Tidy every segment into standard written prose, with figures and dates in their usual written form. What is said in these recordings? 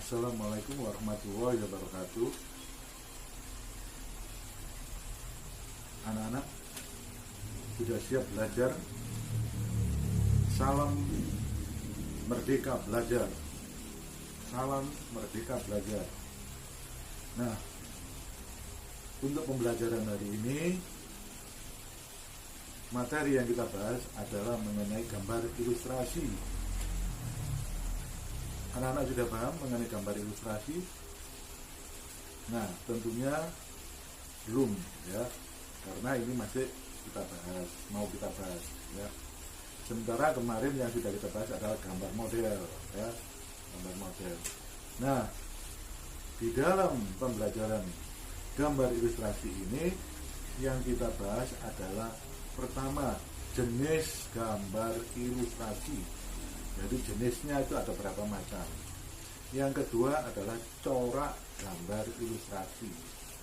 Assalamualaikum warahmatullahi wabarakatuh. Anak-anak sudah siap belajar? Salam merdeka belajar. Salam merdeka belajar. Nah, untuk pembelajaran hari ini, materi yang kita bahas adalah mengenai gambar ilustrasi. Anak-anak sudah paham mengenai gambar ilustrasi? Nah, tentunya belum ya, karena ini masih kita bahas ya. Sementara kemarin yang sudah kita bahas adalah gambar model ya, gambar model. Nah, di dalam pembelajaran gambar ilustrasi ini yang kita bahas adalah pertama, jenis gambar ilustrasi. Jadi jenisnya itu ada berapa macam. Yang kedua adalah corak gambar ilustrasi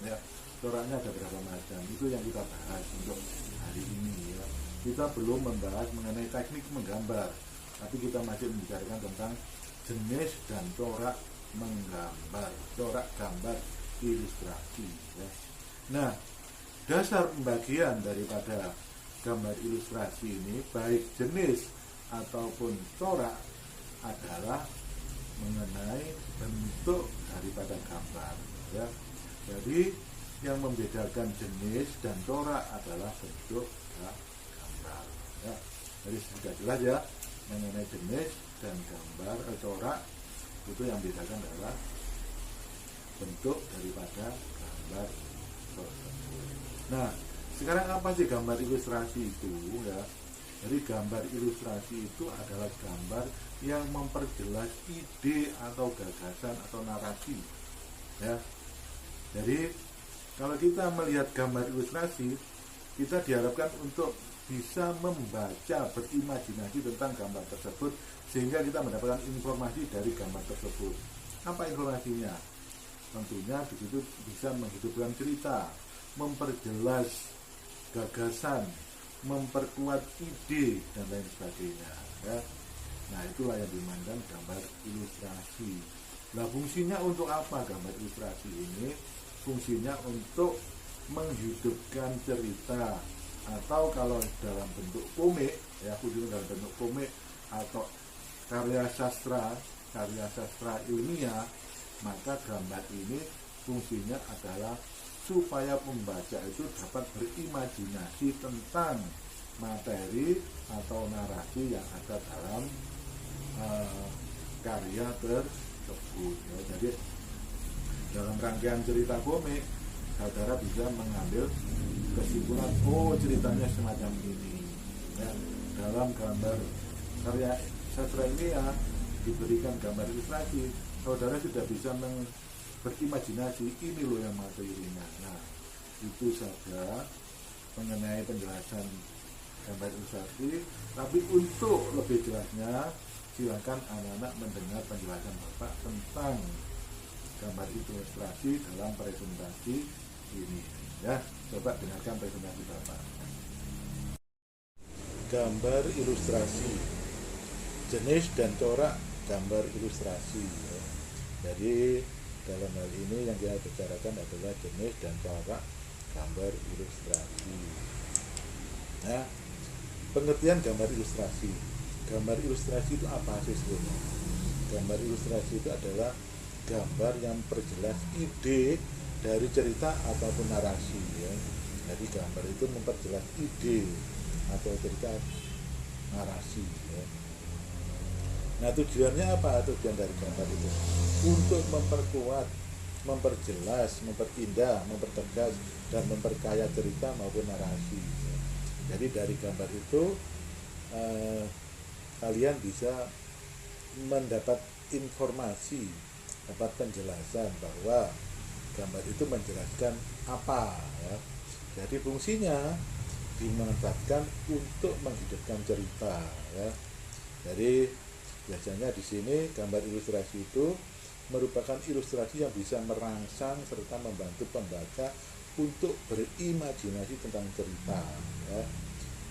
ya. Coraknya ada berapa macam, itu yang kita bahas untuk hari ini ya. Kita belum membahas mengenai teknik menggambar, tapi kita masih membicarakan tentang jenis dan corak menggambar, corak gambar ilustrasi ya. Nah, dasar pembagian daripada gambar ilustrasi ini, baik jenis ataupun corak, adalah mengenai bentuk daripada gambar ya. Jadi yang membedakan jenis dan corak adalah bentuk gambar ya. Jadi sudah jelas ya, mengenai jenis dan gambar corak, itu yang membedakan adalah bentuk daripada gambar tersebut. Nah, sekarang apa sih gambar ilustrasi itu ya? Jadi gambar ilustrasi itu adalah gambar yang memperjelas ide atau gagasan atau narasi ya. Jadi kalau kita melihat gambar ilustrasi, kita diharapkan untuk bisa membaca, berimajinasi tentang gambar tersebut, sehingga kita mendapatkan informasi dari gambar tersebut. Apa informasinya? Tentunya di situ bisa menghidupkan cerita, memperjelas gagasan, memperkuat ide dan lain sebagainya ya. Nah, itulah yang dimainkan gambar ilustrasi. Nah, fungsinya untuk apa gambar ilustrasi ini? Fungsinya untuk menghidupkan cerita, atau kalau dalam bentuk komik ya, khususnya dalam bentuk komik atau karya sastra ilmiah, maka gambar ini fungsinya adalah supaya pembaca itu dapat berimajinasi tentang materi atau narasi yang ada dalam karya tersebut ya. Jadi dalam rangkaian cerita komik, saudara bisa mengambil kesimpulan, oh ceritanya semacam ini ya. Dalam gambar karya sastra ilmiah diberikan gambar ilustrasi, saudara sudah bisa berimajinasi, ini loh yang materinya. Nah, itu saja mengenai penjelasan gambar ilustrasi. Tapi untuk lebih jelasnya, silakan anak-anak mendengar penjelasan Bapak tentang gambar ilustrasi dalam presentasi ini ya. Coba dengarkan presentasi Bapak. Gambar ilustrasi, jenis dan corak gambar ilustrasi ya. Jadi dalam hal ini yang kita bicarakan adalah jenis dan corak gambar ilustrasi. Nah, pengertian gambar ilustrasi. Gambar ilustrasi itu apa sih sebenarnya? Gambar ilustrasi itu adalah gambar yang memperjelas ide dari cerita ataupun narasi ya. Jadi gambar itu memperjelas ide atau cerita narasi ya. Nah, tujuannya apa? Tujuan dari gambar itu untuk memperkuat, memperjelas, memperindah, mempertegas, dan memperkaya cerita maupun narasi. Jadi dari gambar itu kalian bisa mendapat informasi, dapat penjelasan bahwa gambar itu menjelaskan apa ya. Jadi fungsinya dimanfaatkan untuk menghidupkan cerita ya. Jadi biasanya di sini gambar ilustrasi itu merupakan ilustrasi yang bisa merangsang serta membantu pembaca untuk berimajinasi tentang cerita ya.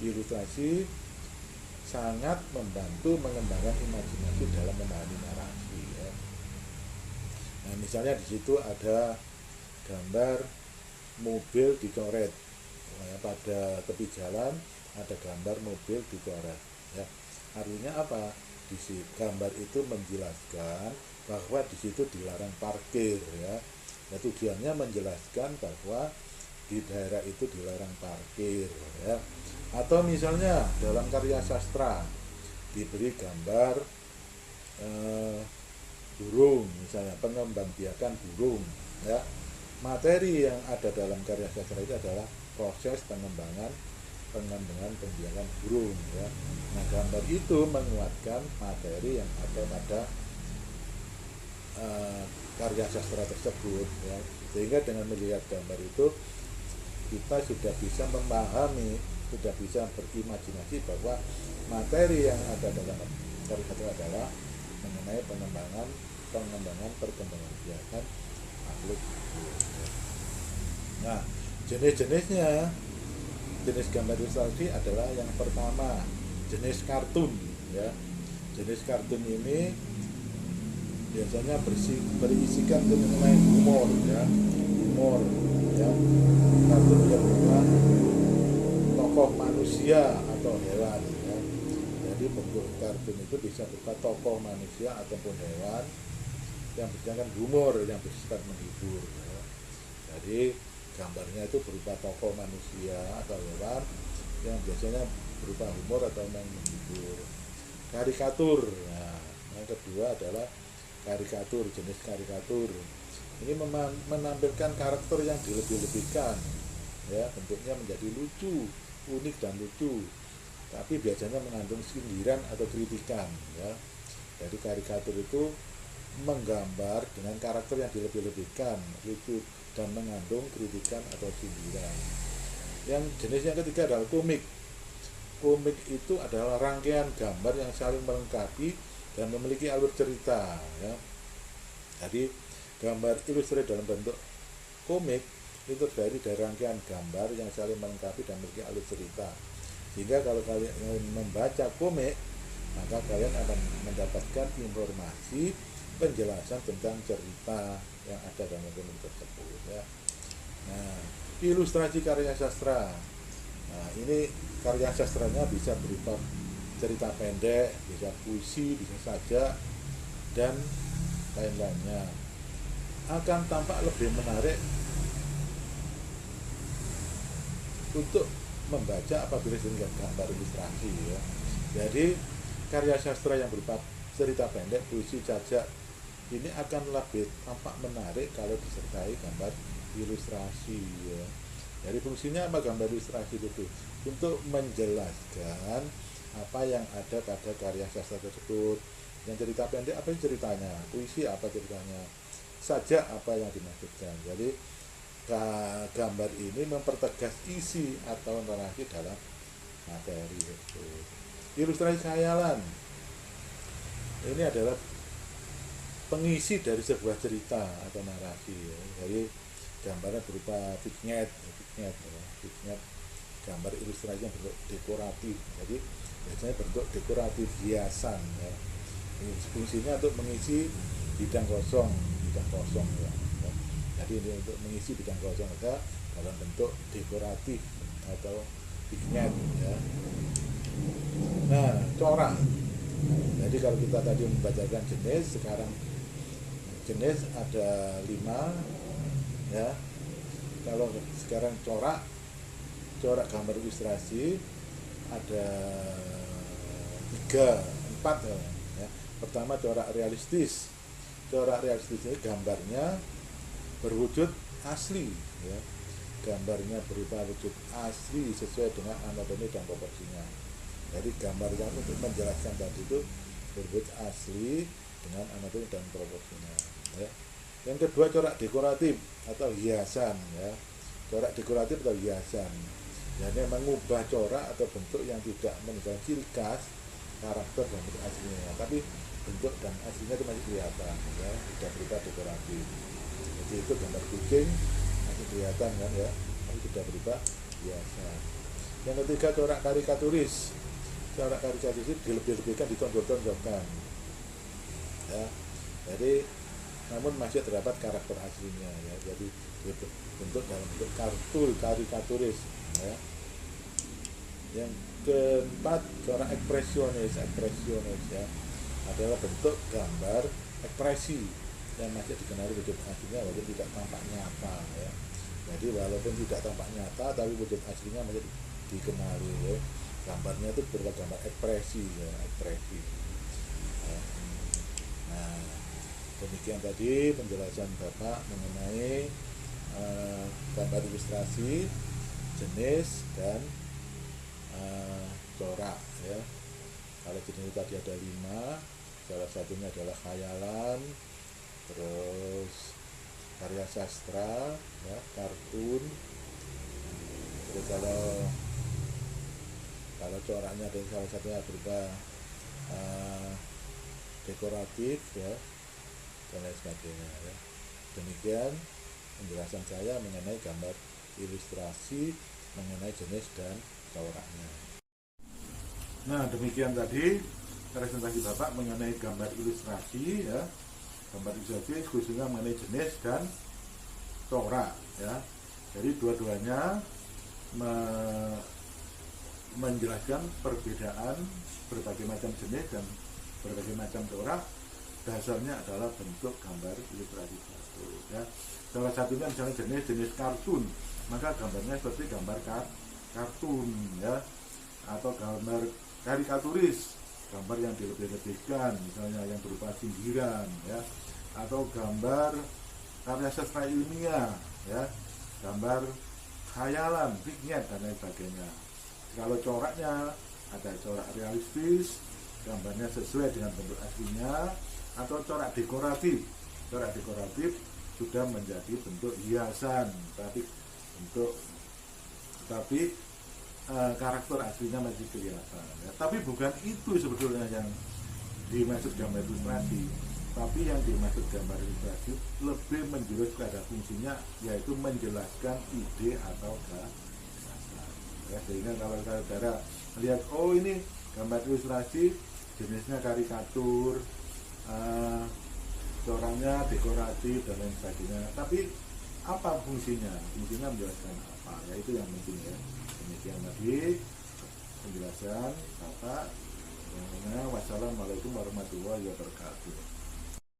Ilustrasi sangat membantu mengembangkan imajinasi dalam memahami narasi ya. misalnya di situ ada gambar mobil dicoret, pada tepi jalan ada gambar mobil dicoret, ya. Artinya apa? Gambar itu menjelaskan bahwa di situ dilarang parkir, ya. Nah, tujuannya menjelaskan bahwa di daerah itu dilarang parkir, ya. Atau misalnya dalam karya sastra diberi gambar burung, misalnya pengembangbiakan burung, ya. Materi yang ada dalam karya sastra itu adalah proses pengembangan pembiakan burung, ya. Nah, gambar itu menguatkan materi yang ada pada karya sastra tersebut, ya. Sehingga dengan melihat gambar itu kita sudah bisa memahami, sudah bisa berimajinasi bahwa materi yang ada dalam karya sastra adalah mengenai pengembangan perkembangan biakan makhluk hidup. Nah, jenis-jenisnya, jenis gambar ilustrasi adalah yang pertama jenis kartun, ya. Jenis kartun ini biasanya berisikan mengenai humor, ya. Humor, ya. Kartun yang berupa tokoh manusia atau hewan, ya. Jadi bentuk kartun itu bisa berupa tokoh manusia ataupun hewan yang bersifat humor, yang bersifat menghibur, ya. Jadi gambarnya itu berupa tokoh manusia atau hewan yang biasanya berupa humor atau menghibur. Karikatur, nah, yang kedua adalah karikatur, jenis karikatur. Ini menampilkan karakter yang dilebih-lebihkan, ya, bentuknya menjadi lucu, unik dan lucu, tapi biasanya mengandung sindiran atau kritikan, ya. Jadi karikatur itu menggambar dengan karakter yang dilebih-lebihkan, lucu dan mengandung kritikan atau sindiran. Yang jenis yang ketiga adalah komik. Komik itu adalah rangkaian gambar yang saling melengkapi dan memiliki alur cerita, ya. Jadi gambar ilustrasi dalam bentuk komik itu terdiri dari rangkaian gambar yang saling melengkapi dan memiliki alur cerita. Sehingga kalau kalian membaca komik, maka kalian akan mendapatkan informasi penjelasan tentang cerita yang ada dalam komik tersebut, ya. Nah, ilustrasi karya sastra. Nah, ini karya sastranya bisa berupa cerita pendek, bisa puisi, bisa sajak, dan lain-lainnya. Akan tampak lebih menarik untuk membaca apabila dengan gambar ilustrasi, ya. Jadi karya sastra yang berupa cerita pendek, puisi, sajak ini akan lebih tampak menarik kalau disertai gambar ilustrasi, ya. Jadi fungsinya apa gambar ilustrasi itu? Untuk menjelaskan apa yang ada pada karya sastra tersebut. Yang cerita pendek apa ceritanya, puisi apa ceritanya, sajak apa yang dimaksudkan. Jadi gambar ini mempertegas isi atau narasi dalam materi itu. Ilustrasi khayalan ini adalah pengisi dari sebuah cerita atau narasi, ya. Jadi gambarnya berupa vignette, gambar ilustrasi yang bentuk dekoratif. Jadi biasanya bentuk dekoratif hiasan, ya. Fungsinya untuk mengisi bidang kosong, ya. Jadi ini untuk mengisi bidang kosong ada dalam bentuk dekoratif atau vignette, ya. Nah, corak. Jadi kalau kita tadi membacakan jenis, sekarang jenis ada 5, ya. Kalau sekarang corak gambar ilustrasi ada 3, 4, ya. Pertama corak realistis. Corak realistis ini gambarnya berwujud asli, ya. Gambarnya berupa wujud asli sesuai dengan anatomi dan proporsinya. Jadi gambar yang untuk menjelaskan tadi itu berwujud asli dengan anatomi dan proporsinya, ya. Yang kedua corak dekoratif atau hiasan, ya. Corak dekoratif atau hiasan, jadi mengubah corak atau bentuk yang tidak menunjukkan ciri khas karakter dan bentuk aslinya, tapi bentuk dan aslinya itu masih kelihatan, ya, tidak berupa dekoratif. Jadi itu gambar kucing masih kelihatan, kan, ya, tapi tidak berupa hiasan. Yang ketiga corak karikaturis. Corak karikaturis itu dilebih-lebihkan, ditonjol-tonjolkan, ya. Jadi namun masih terdapat karakter aslinya ya. Jadi bentuk dalam bentuk karikaturis ya. Yang keempat, corak ekspresionis ya, adalah bentuk gambar ekspresi yang masih dikenali wujud aslinya walaupun tidak tampak nyata ya. Jadi walaupun tidak tampak nyata tapi wujud aslinya masih dikenali ya. Gambarnya itu berupa gambar ekspresi ya, ekspresi ya. Nah, demikian tadi penjelasan Bapak mengenai gambar ilustrasi, jenis dan corak ya. Kalau jenis tadi ada 5, salah satunya adalah khayalan, terus karya sastra ya, kartun. Terus kalau coraknya ada salah satunya berupa dekoratif ya, dan lain sebagainya ya. Demikian penjelasan saya mengenai gambar ilustrasi, mengenai jenis dan coraknya. Nah, demikian tadi presentasi Bapak mengenai gambar ilustrasi ya. Gambar ilustrasi khususnya mengenai jenis dan corak ya. Jadi dua-duanya menjelaskan perbedaan berbagai macam jenis dan berbagai macam corak. Dasarnya adalah bentuk gambar ilustrasi satu ya. Salah satunya misalnya jenis kartun, maka gambarnya seperti gambar kartun ya, atau gambar karikaturis, gambar yang dilebih-lebihkan, misalnya yang berupa sindiran ya, atau gambar karya sastra ilmiah ya, gambar khayalan, vignette dan lain sebagainya. Kalau coraknya ada corak realistis, gambarnya sesuai dengan bentuk aslinya, atau corak dekoratif. Corak dekoratif sudah menjadi bentuk hiasan, tapi karakter aslinya masih kelihatan ya. Tapi bukan itu sebetulnya yang dimaksud gambar ilustrasi, tapi yang dimaksud gambar ilustrasi lebih menjurus pada fungsinya, yaitu menjelaskan ide atau gagasan ya. Sehingga kalau saudara melihat, oh ini gambar ilustrasi jenisnya karikatur, coraknya dekoratif dan lain sebagainya, tapi apa fungsinya? Fungsinya menjelaskan apa? Ya itu yang penting ya. Demikian tadi penjelasan Bapak. Wassalamualaikum warahmatullahi wabarakatuh.